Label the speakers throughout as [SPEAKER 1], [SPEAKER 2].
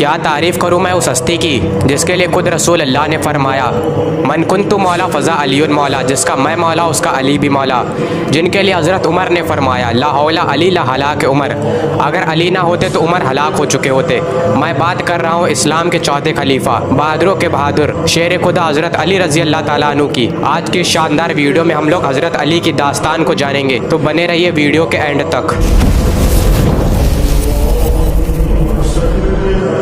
[SPEAKER 1] क्या तारीफ़ करूँ मैं उस हस्ती की जिसके लिए खुद रसूल अल्लाह ने फरमाया, मन कुन्तु मौला फ़ज़ा अलीयुन मौला, जिसका मैं मौला उसका अली भी मौला। जिनके लिए हज़रत उमर ने फरमाया, ला हौला अली ला हलाक उमर, अगर अली ना होते तो उमर हलाक हो चुके होते। मैं बात कर रहा हूँ इस्लाम के चौथे खलीफा, बहादुरों के बहादुर, शेर खुदा हज़रत अली रज़ी अल्लाह ताला अन्हु की। आज की शानदार वीडियो में हम लोग हज़रत अली की दास्तान को जानेंगे, तो बने रहिए वीडियो के एंड तक।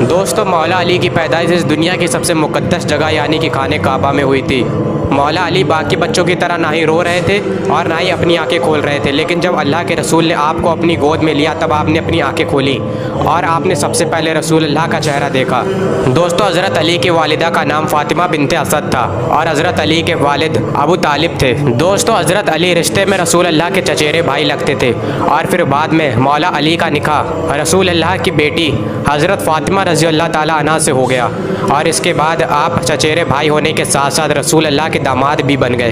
[SPEAKER 1] दोस्तों, मौला अली की पैदाइश इस दुनिया की सबसे मुक़द्दस जगह यानी कि खाने काबा में हुई थी। मौला अली बाकी बच्चों की तरह ना ही रो रहे थे और ना ही अपनी आंखें खोल रहे थे, लेकिन जब अल्लाह के रसूल ने आपको अपनी गोद में लिया तब आपने अपनी आंखें खोली और आपने सबसे पहले रसूल अल्लाह का चेहरा देखा। दोस्तों, हज़रत अली की वालिदा का नाम फ़ातिमा बिन्ते असद था और हज़रत अली के वालिद अबू तालिब थे। दोस्तों, हज़रत अली रिश्ते में रसूल अल्लाह के चचेरे भाई लगते थे और फिर बाद में मौला अली का निकाह रसूल अल्लाह की बेटी हज़रत फ़ातिमा रज़ी अल्लाह ताला अन्हा से हो गया और इसके बाद आप चचेरे भाई होने के साथ साथ रसूल अल्लाह के दामाद भी बन गए।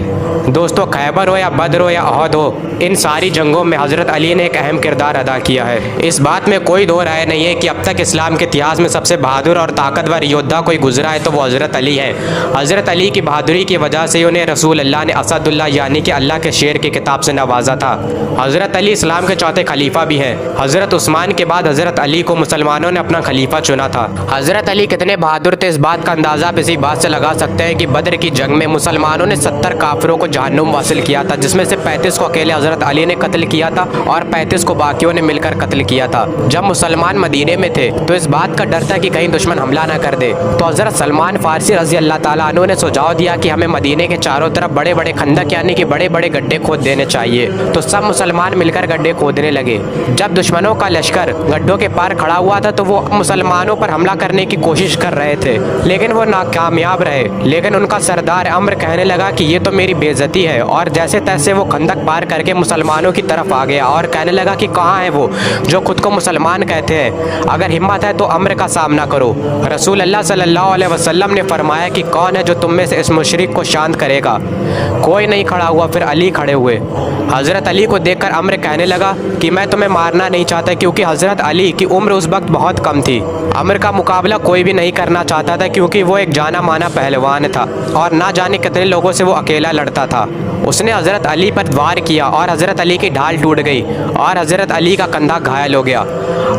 [SPEAKER 1] दोस्तों, खैबर हो या बद्र हो या अहद हो, इन सारी जंगों में हज़रत अली ने एक अहम किरदार अदा किया है। इस बात में कोई दो राय नहीं है कि अब तक इस्लाम के इतिहास में सबसे बहादुर और ताकतवर योद्धा कोई गुजरा है तो वो हज़रत अली है। हज़रत अली की बहादुरी की वजह से उन्हें रसूल अल्लाह ने असदुल्लाह यानी कि अल्लाह के शेर की किताब से नवाजा था। हज़रत अली इस्लाम के चौथे खलीफा भी हैं। हज़रत उस्मान के बाद हज़रत अली को मुसलमानों ने अपना खलीफा चुना था। हज़रत अली कितने बहादुर थे इस बात का अंदाज़ा आप इसी बात से लगा सकते हैं कि बद्र की जंग में मुसलमानों ने 70 काफिरों को जहन्नुम वासिल किया था, जिसमें से 35 को अकेले हज़रत अली ने कत्ल किया था और 35 को बाकियों ने मिलकर कत्ल किया था। जब मुसलमान मदीने में थे तो इस बात का डर था कि कहीं दुश्मन हमला ना कर दे, तो हज़रत सलमान फ़ारसी रज़ी अल्लाह ताला अन्हु ने सुझाव दिया कि हमें मदीने के चारों तरफ बड़े बड़े खंदक यानी कि बड़े बड़े गड्ढे खोद देने चाहिए। तो सब मुसलमान मिलकर गड्ढे खोदने लगे। जब दुश्मनों का लश्कर गड्ढों के पार खड़ा हुआ था तो वो मुसलमानों पर हमला करने की कोशिश कर रहे थे, लेकिन वो नाकामयाब रहे। लेकिन उनका सरदार अम्र कहने लगा कि ये तो मेरी बेइज्जती है, और जैसे तैसे वो खंदक पार करके मुसलमानों की तरफ आ गया और कहने लगा कि कहाँ है वो जो खुद को मुसलमान कहते हैं, अगर हिम्मत है तो अम्र का सामना करो। रसूल अल्लाह सल्लल्लाहु अलैहि वसल्लम ने फरमाया कि कौन है जो तुम में से इस मुशरिक को शांत करेगा। कोई नहीं खड़ा हुआ। फिर अली खड़े हुए। हज़रत अली को देखकर अम्र कहने लगा कि मैं तुम्हें मारना नहीं चाहता, क्योंकि हज़रत अली की उम्र उस वक्त बहुत कम थी। अम्र का मुकाबला कोई भी नहीं करना चाहता था, क्योंकि वो एक जाना माना पहलवान था और ना जाने कितने लोगों से वो अकेला लड़ता था। उसने हज़रत अली पर वार किया और हज़रत अली की ढाल टूट गई और हज़रत अली का कंधा घायल हो गया।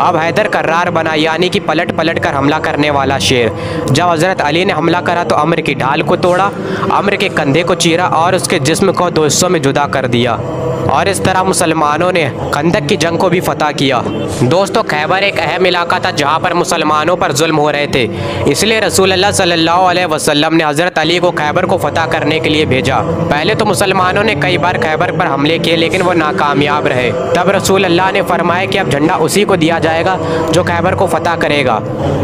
[SPEAKER 1] अब हैदर कर्रार बना यानी कि पलट पलट कर हमला करने वाला शेर। जब हज़रत अली ने हमला करा तो अम्र की ढाल को तोड़ा, अम्र के कंधे को चीरा और उसके जिस्म को दो हिस्सों में जुदा कर दिया और इस तरह मुसलमानों ने खंदक की जंग को भी फतह किया। दोस्तों, खैबर एक अहम इलाका था जहाँ पर मुसलमानों पर जुल्म हो रहे थे, इसलिए रसूल अल्लाह सल्लल्लाहु अलैहि वसल्लम ने हज़रत अली को खैबर को फतह करने के लिए भेजा। पहले तो मुसलमानों ने कई बार खैबर पर हमले किए, लेकिन वो नाकामयाब रहे। तब रसूल अल्लाह ने फरमाया कि अब झंडा उसी को दिया जाएगा जो खैबर को फतह करेगा।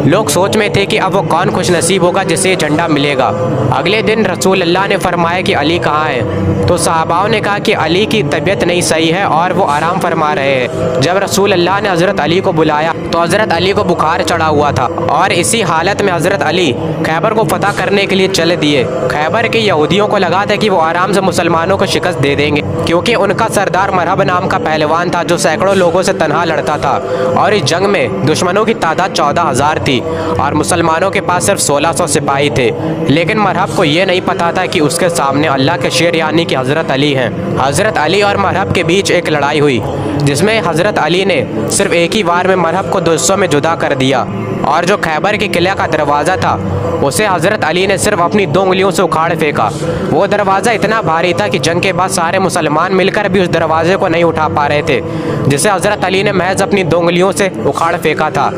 [SPEAKER 1] लोग सोच में थे कि अब वो कौन खुशनसीब होगा जिसे ये झंडा मिलेगा। अगले दिन रसूल अल्लाह ने फरमाया कि अली कहाँ है, तो सहाबाओं ने कहा कि अली की तबीयत नहीं सही है और वो आराम फरमा रहे हैं। जब रसूल अल्लाह ने हज़रत अली को बुलाया तो हज़रत अली को बुखार चढ़ा हुआ था और इसी हालत में हज़रत अली खैबर को फतह करने के लिए चले दिए। खैबर के यहूदियों को लगा था कि वो आराम से मुसलमानों को शिकस्त दे देंगे, क्योंकि उनका सरदार मरहब नाम का पहलवान था जो सैकड़ों लोगों से तनहा लड़ता था और इस जंग में दुश्मनों की तादाद 14,000 थी और मुसलमानों के पास सिर्फ 1600 सिपाही थे। लेकिन मरहब को ये नहीं पता था कि उसके सामने अल्लाह के शेर यानी कि हज़रत अली हैं। हज़रत अली और मरहब के बीच एक लड़ाई हुई जिसमें हज़रत अली ने सिर्फ एक ही वार में मरहब को 2 हिस्सों में जुदा कर दिया और जो खैबर के किले का दरवाज़ा था उसे हज़रत अली ने सिर्फ अपनी 2 उंगलियों से उखाड़ फेंका। वो दरवाज़ा इतना भारी था कि जंग के बाद सारे मुसलमान मिलकर भी उस दरवाजे को नहीं उठा पा रहे थे, जिसे हज़रत अली ने महज अपनी 2 उंगलियों से उखाड़ फेंका था।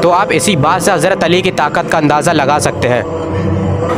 [SPEAKER 1] तो आप इसी बात से हज़रत अली की ताकत का अंदाज़ा लगा सकते हैं।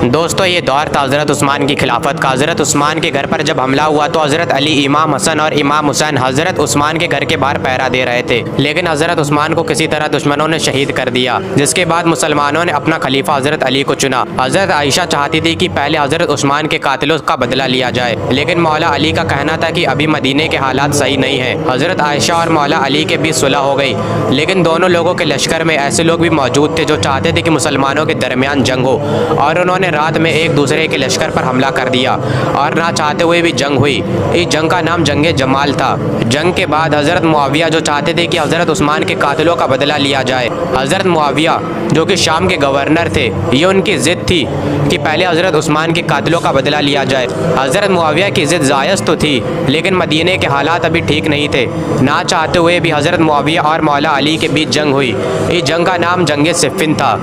[SPEAKER 1] दोस्तों, ये दौर था हज़रत उस्मान की खिलाफत का। हज़रत उस्मान के घर पर जब हमला हुआ तो हज़रत अली, इमाम हसन और इमाम हुसैन हज़रत उस्मान के घर के बाहर पहरा दे रहे थे, लेकिन हज़रत उस्मान को किसी तरह दुश्मनों ने शहीद कर दिया, जिसके बाद मुसलमानों ने अपना खलीफा हज़रत अली को चुना। हज़रत आयशा चाहती थी कि पहले हज़रत उस्मान के कातिलों का बदला लिया जाए, लेकिन मौला अली का कहना था कि अभी मदीने के हालात सही नहीं है। हज़रत आयशा और मौला अली के बीच सुलह हो गई, लेकिन दोनों लोगों के लश्कर में ऐसे लोग भी मौजूद थे जो चाहते थे कि मुसलमानों के दरमियान जंग हो, और उन्होंने रात में एक दूसरे के लश्कर पर हमला कर दिया और ना चाहते हुए भी जंग हुई। इस जंग का नाम जंगे जमाल था। जंग के बाद हज़रत मुआविया जो चाहते थे कि हज़रत उस्मान के कातिलों का बदला लिया जाए, हज़रत मुआविया जो कि शाम के गवर्नर थे, ये उनकी ज़िद थी कि पहले हज़रत उस्मान के कातिलों का बदला लिया जाए। हज़रत मुआविया की ज़िद जायज़ तो थी, लेकिन मदीने के हालात अभी ठीक नहीं थे। ना चाहते हुए भी हज़रत मुआविया और मौला अली के बीच जंग हुई। इस जंग का नाम जंगे सिफ़िन था।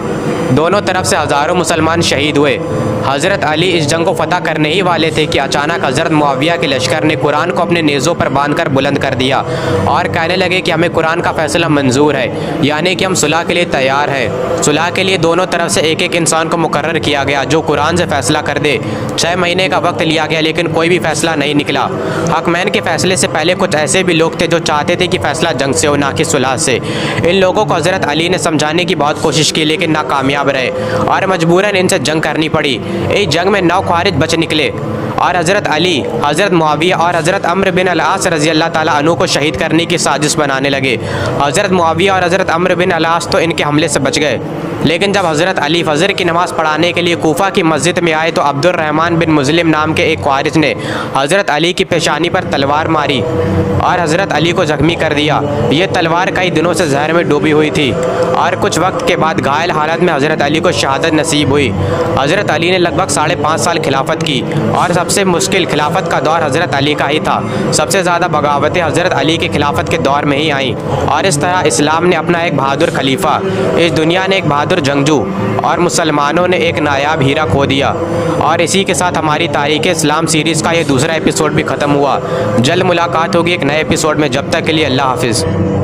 [SPEAKER 1] दोनों तरफ से हज़ारों मुसलमान शहीद हुए। हज़रत अली इस जंग को फ़तह करने ही वाले थे कि अचानक हज़रत मुआविया के लश्कर ने कुरान को अपने नेज़ों पर बांधकर बुलंद कर दिया और कहने लगे कि हमें कुरान का फ़ैसला मंजूर है, यानी कि हम सुलह के लिए तैयार हैं। सुलह के लिए दोनों तरफ से एक एक इंसान को मुकर्रर किया गया जो कुरान से फ़ैसला कर दे। 6 महीने का वक्त लिया गया, लेकिन कोई भी फ़ैसला नहीं निकला। हकमैन के फ़ैसले से पहले कुछ ऐसे भी लोग थे जो चाहते थे कि फ़ैसला जंग से हो, ना कि सुलह से। इन लोगों को हज़रत अली ने समझाने की बहुत कोशिश की, लेकिन नाकामयाब रहे और मजबूरन इनसे जंग करनी पड़ी। इस जंग में 9 ख्वारिज बच निकले और हज़रत अली, हज़रत मुआविया और हज़रत अम्र बिन अल-आस रज़ी अल्लाह ताला अन्हु को शहीद करने की साजिश बनाने लगे। हज़रत मुआविया और हज़रत अम्र बिन अल-आस तो इनके हमले से बच गए, लेकिन जब हज़रत अली फ़जर की नमाज़ पढ़ाने के लिए कूफा की मस्जिद में आए तो अब्दुर्रहमान बिन मुज़लिम नाम के एक ख्वारिज ने हज़रत अली की पेशानी पर तलवार मारी और हज़रत अली को ज़ख्मी कर दिया। ये तलवार कई दिनों से जहर में डूबी हुई थी और कुछ वक्त के बाद घायल हालत में हज़रत अली को शहादत नसीब हुई। हज़रत अली ने लगभग 5.5 साल खिलाफत की और सबसे मुश्किल खिलाफत का दौर हज़रत अली का ही था। सबसे ज़्यादा बगावतें हज़रत अली के खिलाफत के दौर में ही आईं और इस तरह इस्लाम ने अपना एक बहादुर खलीफा, इस दुनिया ने एक बहादुर जंगजू और मुसलमानों ने एक नायाब हीरा खो दिया। और इसी के साथ हमारी तारीख़ इस्लाम सीरीज़ का ये दूसरा एपिसोड भी ख़त्म हुआ। जल्द मुलाकात होगी एक नए एपिसोड में। जब तक के लिए अल्लाह हाफिज़।